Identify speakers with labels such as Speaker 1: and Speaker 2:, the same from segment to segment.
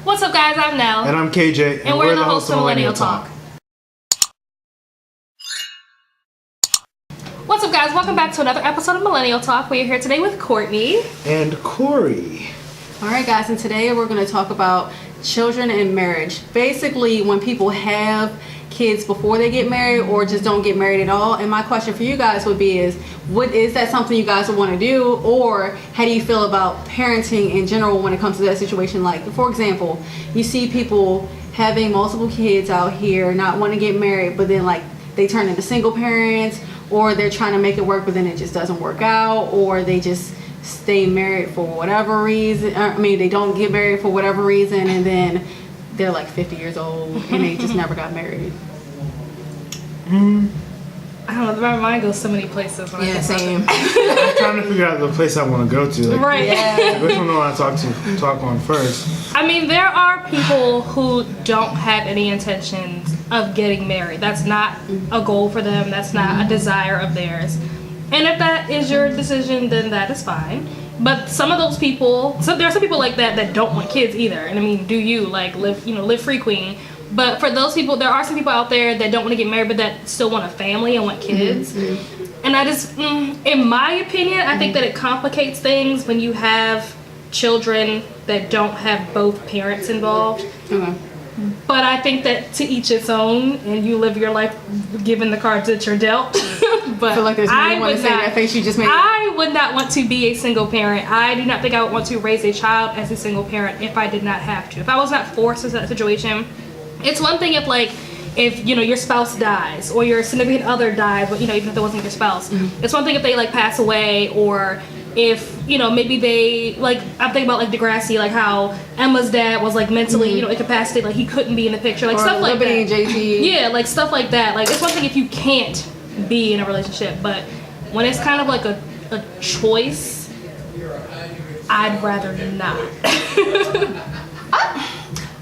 Speaker 1: What's up, guys? I'm Nell.
Speaker 2: And I'm KJ.
Speaker 1: And we're the hosts of Millennial Talk. What's up, guys? Welcome back to another episode of Millennial Talk. We are here today with Courtney.
Speaker 2: And Corey.
Speaker 3: Alright, guys, and today we're going to talk about children and marriage. Basically, when people have kids before they get married or just don't get married at all. And my question for you guys would be is that something you guys would want to do, or how do you feel about parenting in general when it comes to that situation? Like, for example, you see people having multiple kids out here, not want to get married, but then like they turn into single parents, or they're trying to make it work but then it just doesn't work out, or they just stay married for whatever reason. They don't get married for whatever reason, and then they're like 50 years old and they just never got married.
Speaker 1: I don't know, my mind goes so many places when I think
Speaker 3: same.
Speaker 2: I'm trying to figure out the place I want to go to. Like,
Speaker 1: right.
Speaker 2: Like, which one do I want to talk on first?
Speaker 1: I mean, there are people who don't have any intentions of getting married. That's not a goal for them. That's not a desire of theirs. And if that is your decision, then that is fine. But some of those people, there are some people like that don't want kids either. And I mean, do you like live free queen? But for those people, there are some people out there that don't want to get married, but that still want a family and want kids. Mm-hmm. And I just, in my opinion, I think that it complicates things when you have children that don't have both parents involved. But I think that to each its own, and you live your life given the cards that you're dealt. But
Speaker 3: I feel like there's no one to say that face you just made.
Speaker 1: I would not want to be a single parent. I do not think I would want to raise a child as a single parent if I did not have to. If I was not forced into that situation, it's one thing if your spouse dies or your significant other dies, but even if it wasn't your spouse. It's one thing if they like pass away, or if maybe they like, I'm thinking about like Degrassi, like how Emma's dad was like mentally incapacitated, like he couldn't be in the picture, like
Speaker 3: or
Speaker 1: stuff like that.
Speaker 3: And JT.
Speaker 1: Yeah, like stuff like that. Like it's one thing if you can't be in a relationship, but when it's kind of like a choice, I'd rather not.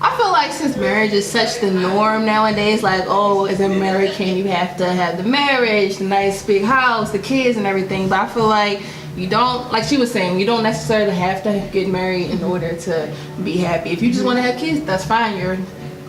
Speaker 4: I feel like since marriage is such the norm nowadays, like, oh, as an American, you have to have the marriage, the nice big house, the kids and everything. But I feel like you don't, like she was saying, you don't necessarily have to get married in order to be happy. If you just want to have kids, that's fine. You're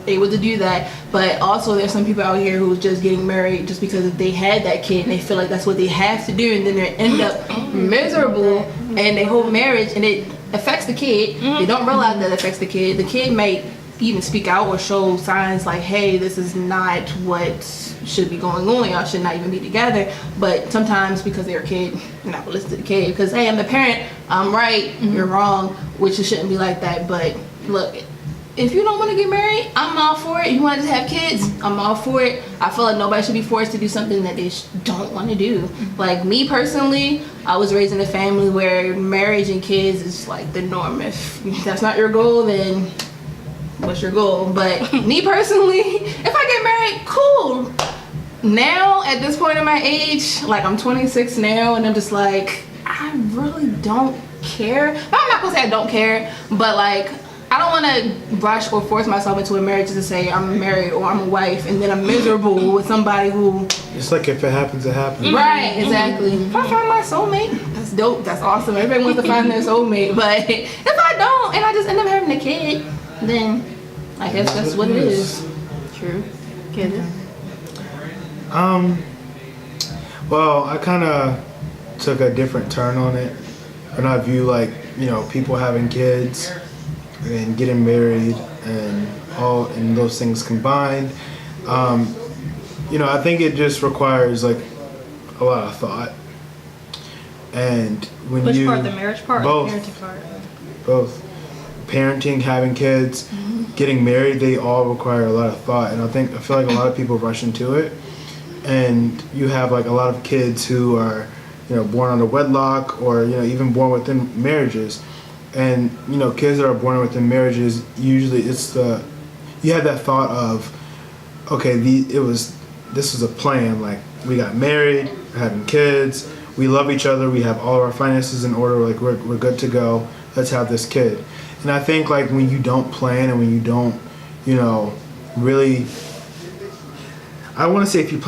Speaker 4: able to do that. But also there's some people out here who's just getting married just because if they had that kid and they feel like that's what they have to do, and then they end up miserable and they hold marriage and it affects the kid. They don't realize that it affects the kid. The kid may even speak out or show signs like, hey, this is not what should be going on, y'all should not even be together. But sometimes because they're a kid, you're not gonna listen to the kid because, hey, I'm the parent, I'm right, you're wrong, which it shouldn't be like that. But look, if you don't want to get married, I'm all for it. If you want to have kids, I'm all for it. I feel like nobody should be forced to do something that they don't want to do. Like me personally, I was raised in a family where marriage and kids is like the norm. If that's not your goal, then what's your goal? But me personally, if I get married, cool. Now at this point in my age, like I'm 26 now, and I'm just like, I really don't care. I'm not gonna say I don't care, but like I don't want to rush or force myself into a marriage just to say I'm married or I'm a wife and then I'm miserable with somebody who.
Speaker 2: It's like if it happens, it happens.
Speaker 4: Right, exactly. If I find my soulmate, that's dope, that's awesome. Everybody wants to find their soulmate. But if I don't and I just end up having a kid, then I guess that's what it is.
Speaker 3: True. Kid.
Speaker 2: Well, I kind of took a different turn on it, and I view like people having kids and getting married and those things combined. I think it just requires like a lot of thought. And when
Speaker 1: Which part, the marriage part
Speaker 2: both,
Speaker 1: or the parenting part?
Speaker 2: Both. Parenting, having kids, getting married, they all require a lot of thought. And I feel like a lot of people rush into it. And you have like a lot of kids who are, born under wedlock or, even born within marriages. And, kids that are born within marriages, usually you have that thought of, okay, this was a plan. Like, we got married, we're having kids, we love each other, we have all of our finances in order, like, we're good to go, let's have this kid. And I think, like, when you don't plan and when you don't, really, I don't want to say if you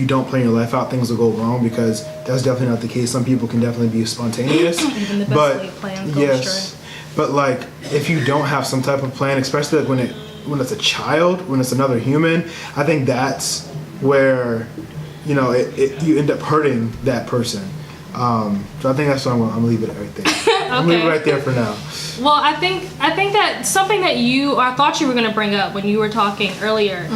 Speaker 2: don't plan your life out, things will go wrong, because that's definitely not the case. Some people can definitely be spontaneous.
Speaker 1: Even the best laid plans go astray.
Speaker 2: But like, if you don't have some type of plan, especially like when it's a child, when it's another human, I think that's where, you know, you end up hurting that person. So I think that's what I'm gonna leave it right there. I'm leave it right there for now.
Speaker 1: Well, I think that something that I thought you were going to bring up when you were talking earlier,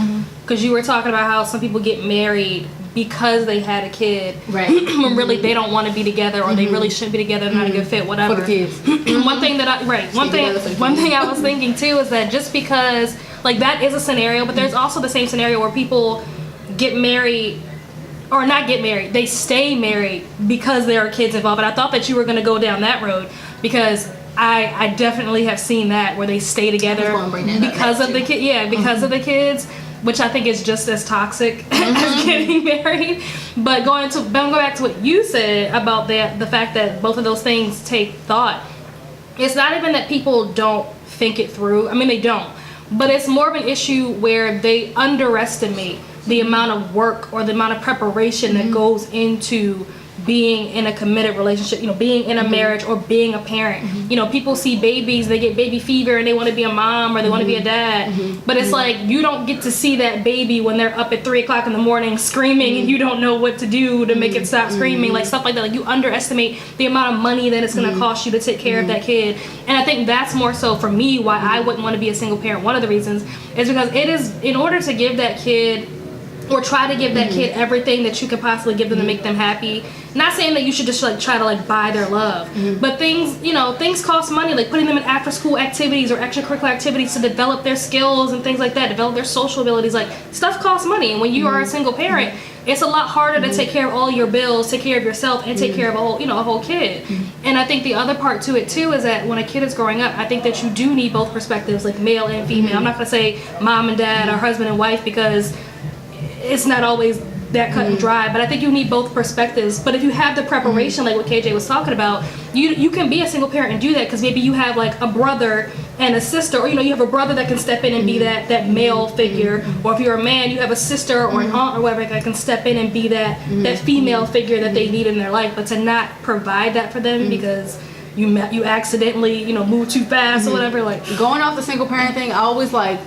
Speaker 1: because you were talking about how some people get married because they had a kid,
Speaker 3: Right.
Speaker 1: when really they don't want to be together, or they really shouldn't be together, not a good fit, whatever.
Speaker 3: For the kids.
Speaker 1: One thing that one thing I was thinking too is that just because like that is a scenario, but there's also the same scenario where people get married. Or not get married, they stay married because there are kids involved. And I thought that you were going to go down that road, because I definitely have seen that where they stay together because of the kid. Yeah, because of the kids, which I think is just as toxic as getting married. But going back to what you said about the fact that both of those things take thought. It's not even that people don't think it through. I mean, they don't, but it's more of an issue where they underestimate the amount of work or the amount of preparation that goes into being in a committed relationship, you know, being in a marriage or being a parent. You know, people see babies, they get baby fever and they want to be a mom or they want to be a dad. But it's like, you don't get to see that baby when they're up at 3 o'clock in the morning screaming and you don't know what to do to make it stop screaming, like stuff like that. Like, you underestimate the amount of money that it's going to cost you to take care of that kid. And I think that's more so for me why I wouldn't want to be a single parent. One of the reasons is because it is, in order to give that kid or try to give that kid everything that you could possibly give them to make them happy. Not saying that you should just like try to like buy their love, but things, you know, things cost money, like putting them in after school activities or extracurricular activities to develop their skills and things like that, develop their social abilities. Like, stuff costs money, and when you are a single parent, it's a lot harder to take care of all your bills, take care of yourself, and take care of a whole kid. And I think the other part to it too is that when a kid is growing up, I think that you do need both perspectives, like male and female. I'm not gonna say mom and dad or husband and wife, because it's not always that cut and dry, but I think you need both perspectives. But if you have the preparation, like what KJ was talking about, you can be a single parent and do that, because maybe you have like a brother and a sister, or you know, you have a brother that can step in and be that male figure, or if you're a man, you have a sister or an aunt or whatever that can step in and be that female figure that they need in their life. But to not provide that for them because you accidentally, you know, move too fast or whatever, like
Speaker 3: Going off the single parent thing, I always like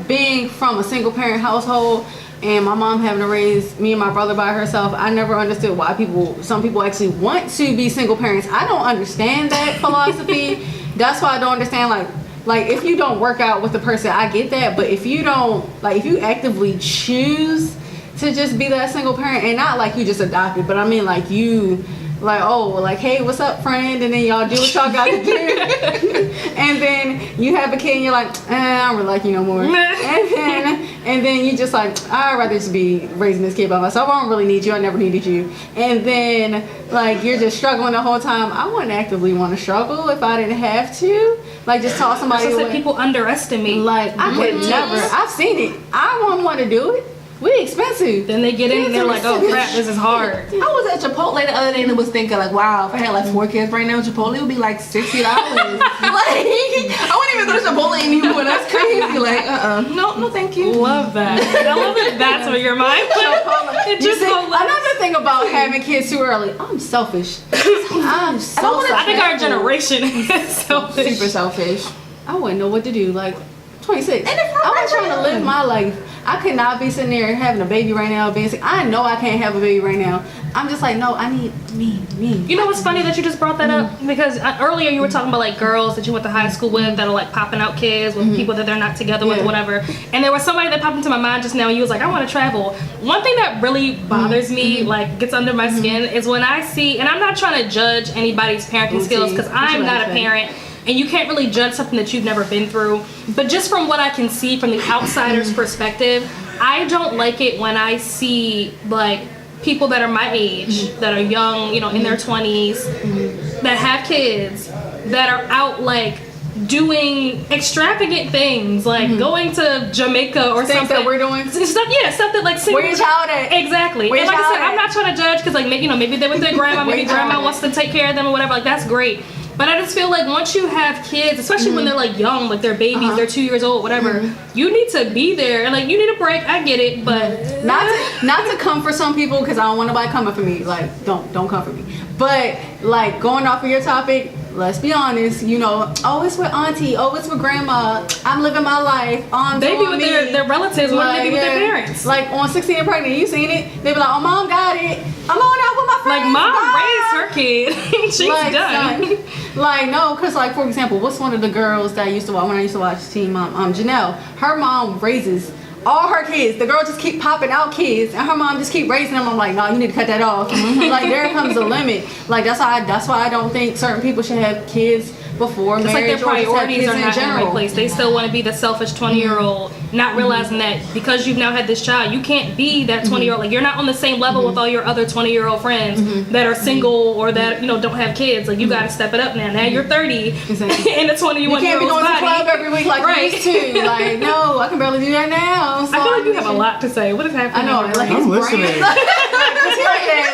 Speaker 3: being from a single parent household and my mom having to raise me and my brother by herself. I never understood why some people actually want to be single parents. I don't understand that philosophy. That's why I don't understand, like if you don't work out with the person, I get that, but if you don't, like, if you actively choose to just be that single parent, and not like you just adopted, but I mean like you, like, oh, like, hey, what's up, friend? And then y'all do what y'all gotta do. And then you have a kid and you're like, I don't really like you no more. And then you just like, I'd rather just be raising this kid by myself. I don't really need you. I never needed you. And then like you're just struggling the whole time. I wouldn't actively want to struggle if I didn't have to. Like, just toss somebody away.
Speaker 1: People underestimate.
Speaker 3: Like, I could never. I've seen it. I wouldn't want to do it. We expensive.
Speaker 1: Then they get in and they're like, oh crap, this is hard.
Speaker 4: I was at Chipotle the other day and was thinking like, wow, if I had like 4 kids right now, Chipotle would be like $60. Like, I wouldn't even go to Chipotle anymore. That's crazy. Like, no, thank you.
Speaker 1: Love that. I love that. That's where your mind went. It just
Speaker 3: another thing about having kids too early, I'm selfish. I'm so selfish.
Speaker 1: I think our generation is selfish.
Speaker 4: Super selfish.
Speaker 3: I wouldn't know what to do. Like, 26. I was trying to live my life. I could not be sitting there having a baby right now, being sick. I know I can't have a baby right now. I'm just like, no, I need me.
Speaker 1: You know what's funny that you just brought that up? Because earlier you were talking about like girls that you went to high school with that are like popping out kids with people that they're not together with, whatever. And there was somebody that popped into my mind just now, and you was like, I want to travel. One thing that really bothers me, like gets under my skin, is when I see, and I'm not trying to judge anybody's parenting skills, because I'm not a parent. And you can't really judge something that you've never been through. But just from what I can see from the outsider's perspective, I don't like it when I see like people that are my age, that are young, you know, in their 20s, that have kids, that are out like doing extravagant things, like going to Jamaica or
Speaker 3: things
Speaker 1: something
Speaker 3: that we're doing.
Speaker 1: Stuff that like
Speaker 3: Where your child at?
Speaker 1: Exactly.
Speaker 3: Where
Speaker 1: And like
Speaker 3: your
Speaker 1: I said,
Speaker 3: child
Speaker 1: I'm not trying to judge, because like maybe they're with their grandma, maybe grandma wants to take care of them or whatever. Like, that's great. But I just feel like once you have kids, especially when they're like young, like they're babies, they're 2 years old, whatever, you need to be there. And like, you need a break. I get it, but
Speaker 3: not to come for some people, because I don't want nobody coming for me. Like, don't come for me. But like, going off of your topic, let's be honest, you know, oh, it's with auntie, oh, it's with grandma, I'm living my life,
Speaker 1: They be with their relatives more than they be with their parents.
Speaker 3: Like on 16 and Pregnant, you seen it? They be like, oh, mom got it. I'm on out with my friends.
Speaker 1: Like, mom
Speaker 3: Bye.
Speaker 1: raised her kid. She's
Speaker 3: Like,
Speaker 1: done.
Speaker 3: son, like, no, because, like, for example, what's one of the girls that I used to watch when I used to watch Teen Mom? Janelle. Her mom raises all her kids. The girl just keep popping out kids, and her mom just keep raising them. I'm like, no, you need to cut that off. Like, there comes the limit. Like, that's why I don't think certain people should have kids before
Speaker 1: It's
Speaker 3: marriage.
Speaker 1: like their
Speaker 3: or just have
Speaker 1: priorities
Speaker 3: kids
Speaker 1: are
Speaker 3: in
Speaker 1: not in the right
Speaker 3: general.
Speaker 1: place. They still want to be the selfish 20-year-old, not realizing that because you've now had this child, you can't be that 20-year-old. Like, you're not on the same level with all your other 20-year-old friends that are single or that, you know, don't have kids. Like, you got to step it up now. Now you're 30
Speaker 3: Exactly.
Speaker 1: in a 21-year-old's
Speaker 3: You can't be going to the club
Speaker 1: body.
Speaker 3: every week like
Speaker 1: Right.
Speaker 3: you used to. Like, no, I can barely do that now. So
Speaker 1: I feel like you have a lot to say. What is happening?
Speaker 3: I know,
Speaker 1: in your
Speaker 3: like,
Speaker 1: brain?
Speaker 2: I'm
Speaker 3: his brain-
Speaker 2: listening.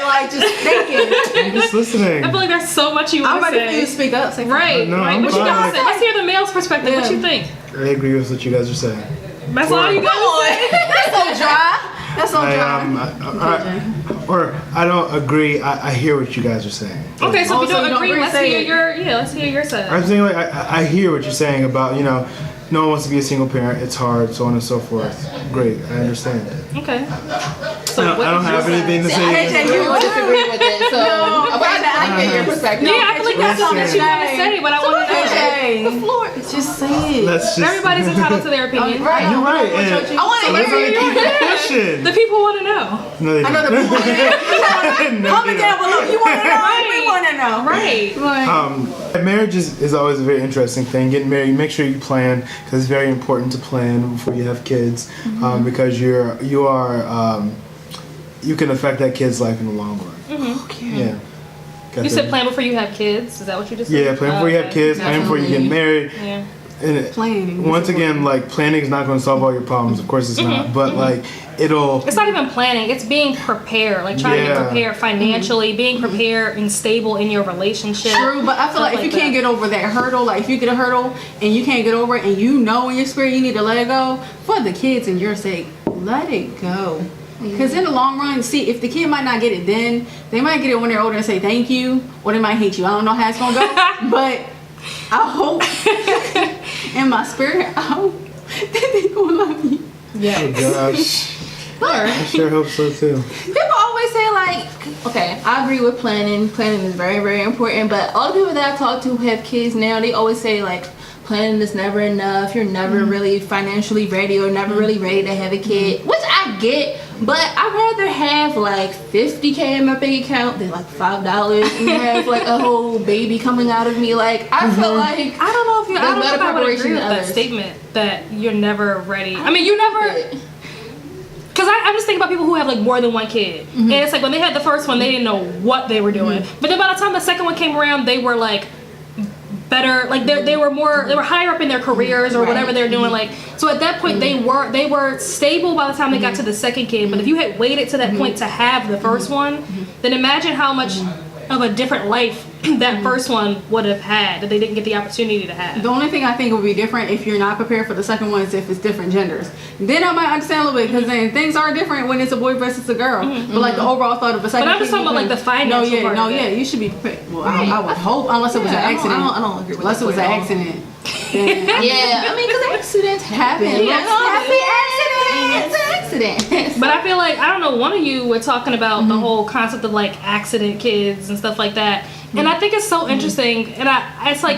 Speaker 3: like, just thinking.
Speaker 2: I'm just listening.
Speaker 1: I feel like there's so much you
Speaker 3: I'm
Speaker 1: want to
Speaker 3: ready for you to
Speaker 1: say.
Speaker 3: speak up. Say
Speaker 1: Right.
Speaker 2: No,
Speaker 1: right.
Speaker 2: I'm
Speaker 1: What you
Speaker 2: fine.
Speaker 1: got to say? Let's hear the male's perspective. What
Speaker 3: Yeah.
Speaker 1: you think?
Speaker 2: I agree with what you guys are saying.
Speaker 1: That's all you got to say?
Speaker 3: That's so dry. That's so
Speaker 2: Or I don't agree. I hear what you guys are saying.
Speaker 1: Okay, so
Speaker 3: Oh,
Speaker 1: if you
Speaker 3: so
Speaker 1: don't
Speaker 3: you don't
Speaker 1: agree,
Speaker 3: agree,
Speaker 1: let's
Speaker 3: say
Speaker 1: hear
Speaker 3: it.
Speaker 1: let's hear your side.
Speaker 2: I'm saying like I hear what you're saying about, you know, no one wants to be a single parent. It's hard, so on and so forth. Great, I understand.
Speaker 1: Okay.
Speaker 2: I don't have anything to
Speaker 4: I
Speaker 2: say.
Speaker 4: hate you would disagree with it, so I want to get your perspective.
Speaker 1: Yeah, I feel like that's something that you want to
Speaker 3: Listen.
Speaker 1: say, but I want to know.
Speaker 3: Okay.
Speaker 4: The floor.
Speaker 3: Just say it.
Speaker 2: Let's just.
Speaker 1: Everybody's entitled to their opinion.
Speaker 3: Right.
Speaker 2: You're right.
Speaker 3: What
Speaker 2: And
Speaker 3: you-
Speaker 4: I want to
Speaker 2: let's
Speaker 4: hear
Speaker 2: keep
Speaker 4: you.
Speaker 2: it pushing.
Speaker 1: The people want to know.
Speaker 2: No, they
Speaker 3: I know the
Speaker 2: don't.
Speaker 3: people.
Speaker 2: No,
Speaker 3: Comment
Speaker 2: they
Speaker 3: down
Speaker 2: don't.
Speaker 3: below. You want to know?
Speaker 1: Right.
Speaker 3: We want to know.
Speaker 1: Right.
Speaker 3: Like,
Speaker 2: Marriage is always a very interesting thing. Getting married, make sure you plan because it's very important to plan before you have kids because you can affect that kid's life in the long run. Yeah.
Speaker 1: You said plan before you have kids. Is that what you just said?
Speaker 2: Yeah, plan before you have kids, plan before you get married.
Speaker 1: Yeah.
Speaker 2: And
Speaker 3: Planning.
Speaker 2: once again, like planning is not going to solve all your problems. Of course, it's not. But like it'll.
Speaker 1: It's not even planning. It's being prepared. Like trying to
Speaker 2: Yeah.
Speaker 1: get prepared financially, being prepared and stable in your relationship.
Speaker 3: True, but I feel like if you can't get over that hurdle, like if you get a hurdle and you can't get over it and you know in your spirit you need to let it go, for the kids and your sake, let it go. Because in the long run, see, if the kid might not get it then, they might get it when they're older and say thank you, or they might hate you. I don't know how it's going to go, but I hope in my spirit, I hope that they going to love you.
Speaker 1: Yeah.
Speaker 2: Oh gosh, I sure hope so too.
Speaker 4: People always say like, okay, I agree with planning. Planning is very, very important. But all the people that I talk to who have kids now, they always say like, planning is never enough. You're never really financially ready or never really ready to have a kid, which I get. But I'd rather have like $50K in my bank account than like $5 and have like a whole baby coming out of me. Like I feel like
Speaker 1: I don't know if you. I don't know
Speaker 4: better
Speaker 1: if I would
Speaker 4: preparation
Speaker 1: agree with
Speaker 4: than
Speaker 1: that
Speaker 4: others.
Speaker 1: statement that you're never ready. I mean, you never. Because I'm just thinking about people who have like more than one kid, and it's like when they had the first one, they didn't know what they were doing. But then by the time the second one came around, they were like better, like they were higher up in their careers or whatever they're doing. Like so at that point they were stable by the time they got to the second kid. But if you had waited to that point to have the first one, then imagine how much of a different life that first one would have had that they didn't get the opportunity to have.
Speaker 3: The only thing I think would be different if you're not prepared for the second one is if it's different genders. Then I might understand a little bit because then things are different when it's a boy versus a girl. But like the overall thought of a second.
Speaker 1: But I'm just talking about like the financial part of it.
Speaker 3: You should be prepared. Well, I would hope unless it was an accident.
Speaker 4: I don't agree with
Speaker 3: Unless
Speaker 4: that
Speaker 3: it was an
Speaker 4: at all.
Speaker 3: accident. Then
Speaker 4: Yeah, I mean, because accidents happen.
Speaker 3: Happen.
Speaker 4: Like,
Speaker 3: Yes,
Speaker 4: happy accident. It's an accident.
Speaker 1: But I feel like, I don't know, one of you were talking about the whole concept of like accident kids and stuff like that. And I think it's so interesting, and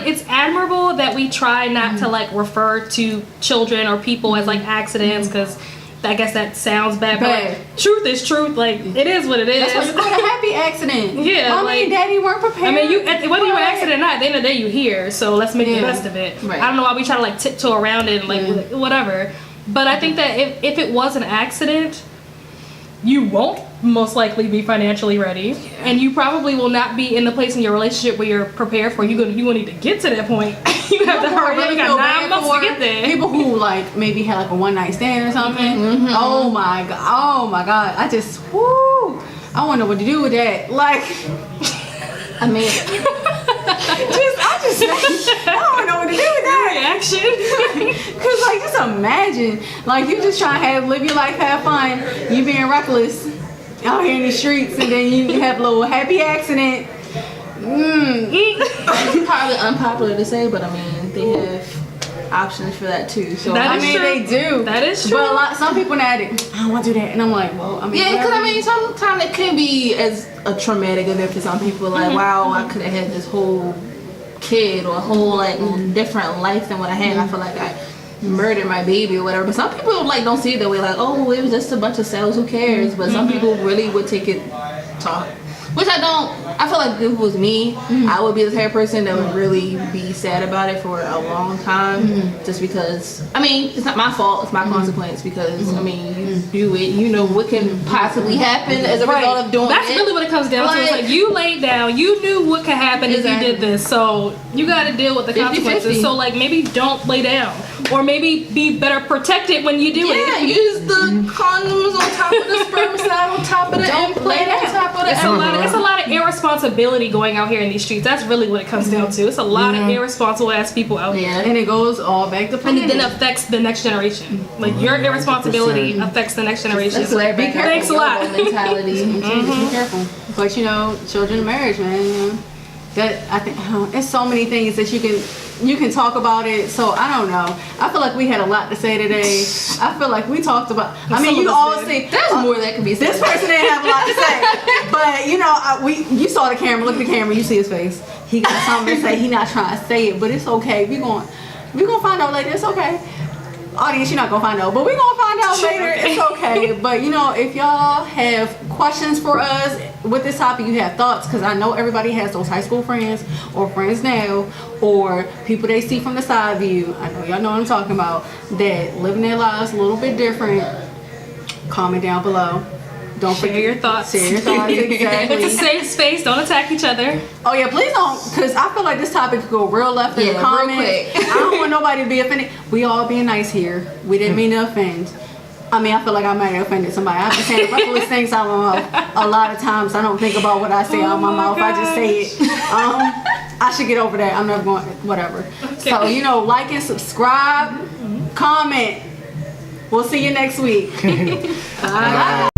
Speaker 1: it's admirable that we try not to like refer to children or people as like accidents, because I guess that sounds bad, but like, truth is truth. Like it is what it is.
Speaker 3: that's why you call it a happy accident.
Speaker 1: Yeah,
Speaker 3: Mommy
Speaker 1: like-
Speaker 3: and Daddy weren't prepared.
Speaker 1: I mean, whether you're an
Speaker 3: Right.
Speaker 1: accident or not, at the end of the day, you're here. So let's make the
Speaker 3: Yeah.
Speaker 1: best of it.
Speaker 4: Right.
Speaker 1: I don't know why we try to like tiptoe around it and like whatever. But I think that if it was an accident, you won't most likely be financially ready, and you probably will not be in the place in your relationship where you're prepared for. You gonna need to get to that point. You have to hurry up. You got 9 months to get there.
Speaker 3: People who like maybe had like a one night stand or something. Oh my god! I just I wonder what to do with that. Like,
Speaker 4: I mean,
Speaker 3: I don't know what to do with that.
Speaker 1: Reaction.
Speaker 3: Cause like just imagine, like you just trying to live your life, have fun, you being reckless out here in the streets, and then you have a little happy accident.
Speaker 4: It's probably unpopular to say, but I mean, they have options for that too. So
Speaker 1: That
Speaker 3: I
Speaker 1: is
Speaker 3: mean,
Speaker 1: true.
Speaker 3: they do.
Speaker 1: That is true.
Speaker 3: But some people now, I don't want to do that, and I'm like, well, I mean,
Speaker 4: yeah, because
Speaker 3: whatever.
Speaker 4: I mean, sometimes it can be as a traumatic event for some people. Like, wow, I could have had this whole kid or a whole like different life than what I had. I feel like I murdered my baby or whatever. But some people like don't see it that way. Like, oh, it was just a bunch of cells. Who cares? But some people really would take it to. Which I don't. I feel like if it was me, I would be the type of person that would really be sad about it for a long time, just because. I mean, it's not my fault. It's my consequence because I mean, you do it. You know what can possibly happen as a result of doing
Speaker 1: That's
Speaker 4: it.
Speaker 1: really what it comes down to. It's like you laid down, you knew what could happen if
Speaker 4: Exactly.
Speaker 1: you did this, so you got to deal with the
Speaker 4: 50-50.
Speaker 1: consequences. So like maybe don't lay down, or maybe be better protected when you do
Speaker 4: Yeah,
Speaker 1: it.
Speaker 4: use the condoms on top of the spermicide, on top of the implant, on top of the
Speaker 1: It's a lot of irresponsibility going out here in these streets. That's really what it comes down to. It's a lot of irresponsible ass people out here.
Speaker 4: Yeah.
Speaker 3: And it goes all back to
Speaker 1: And
Speaker 3: planning.
Speaker 1: it then affects the next generation. Like your irresponsibility affects the next generation.
Speaker 4: That's what everybody got
Speaker 1: Thanks a
Speaker 4: the
Speaker 1: lot.
Speaker 4: YOLO mentality.
Speaker 3: Be careful. But you know, children in marriage, man. You know, that I think it's so many things that you can talk about it. So I don't know. I feel like we had a lot to say today. I feel like we talked about. I mean,
Speaker 1: Some
Speaker 3: you
Speaker 1: of us
Speaker 3: always
Speaker 1: did.
Speaker 3: see
Speaker 4: There's more that could be said.
Speaker 3: this person didn't have a lot to say, but you know, you saw the camera. Look at the camera. You see his face. He got something to say. He not trying to say it, but it's okay. We gonna find out later. It's okay. Audience, you're not gonna find out, but we're gonna find out later. It's okay. But you know, if y'all have questions for us with this topic, you have thoughts, because I know everybody has those high school friends or friends now or people they see from the side view. I know y'all know what I'm talking about, that living their lives a little bit different. Comment down below. Don't
Speaker 1: Share your thoughts.
Speaker 3: Share your thoughts, exactly.
Speaker 1: It's a safe space. Don't attack each other.
Speaker 3: Oh yeah, please don't, because I feel like this topic could go real left in the
Speaker 4: Yeah, real
Speaker 3: comments.
Speaker 4: quick.
Speaker 3: I don't want nobody to be offended. We all being nice here. We didn't mean to offend. I mean, I feel like I might have offended somebody. I've been saying reckless things out of my mouth a lot of times. I don't think about what I say out of my mouth. I just say it. I should get over that. I'm never going, whatever. So, you know, like and subscribe, comment. We'll see you next week. Bye.